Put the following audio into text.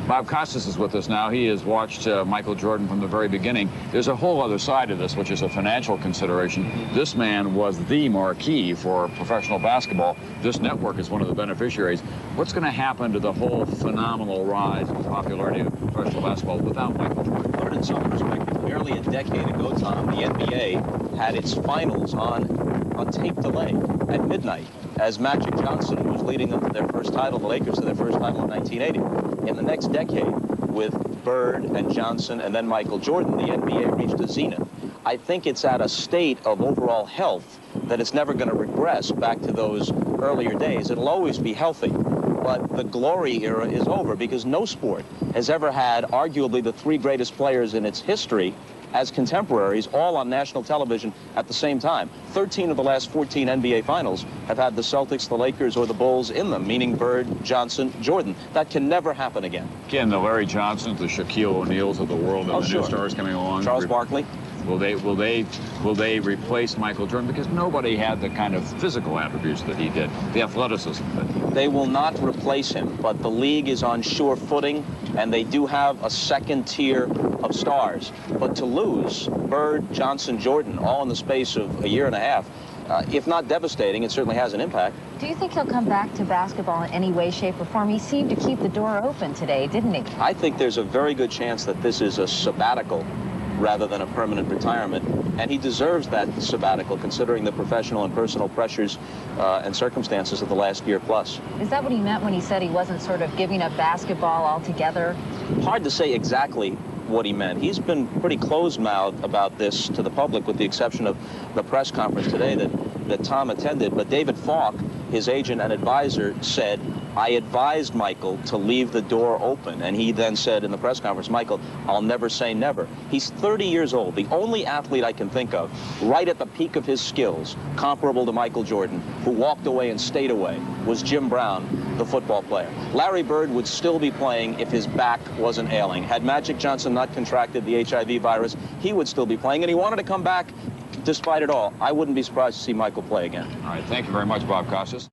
Bob Costas is with us now. He has watched Michael Jordan from the very beginning. There's a whole other side to this, which is a financial consideration. This man was the marquee for professional basketball. This network is one of the beneficiaries. What's going to happen to the whole phenomenal rise in popularity of professional basketball without Michael Jordan? Put it in some perspective, nearly a decade ago, Tom, the NBA had its finals on tape delay at midnight as Magic Johnson was leading them to their first title, the Lakers to their first title in 1980. In the next decade, with Bird and Johnson and then Michael Jordan, the NBA reached a zenith. I think it's at a state of overall health that it's never going to regress back to those earlier days. It'll always be healthy. But the glory era is over because no sport has ever had arguably the three greatest players in its history as contemporaries, all on national television at the same time. 13 of the last 14 NBA finals have had the Celtics, the Lakers, or the Bulls in them, meaning Bird, Johnson, Jordan. That can never happen again. Again, the Larry Johnsons, the Shaquille O'Neals of the world, and the new stars coming along. Charles Barkley. Will they replace Michael Jordan? Because nobody had the kind of physical attributes that he did, the athleticism. They will not replace him, but the league is on sure footing, and they do have a second tier of stars. But to lose Bird, Johnson, Jordan, all in the space of a year and a half, if not devastating, it certainly has an impact. Do you think he'll come back to basketball in any way, shape, or form? He seemed to keep the door open today, didn't he? I think there's a very good chance that this is a sabbatical rather than a permanent retirement, and he deserves that sabbatical considering the professional and personal pressures and circumstances of the last year plus. Is that what he meant when he said he wasn't sort of giving up basketball altogether? Hard to say exactly what he meant. He's been pretty closed-mouthed about this to the public, with the exception of the press conference today that Tom attended. But David Falk, his agent and advisor, said, I advised Michael to leave the door open. And he then said in the press conference, Michael, I'll never say never. He's 30 years old. The only athlete I can think of, right at the peak of his skills, comparable to Michael Jordan, who walked away and stayed away, was Jim Brown, the football player. Larry Bird would still be playing if his back wasn't ailing. Had Magic Johnson not contracted the HIV virus, he would still be playing, and he wanted to come back despite it all. I wouldn't be surprised to see Michael play again. All right, thank you very much, Bob Costas.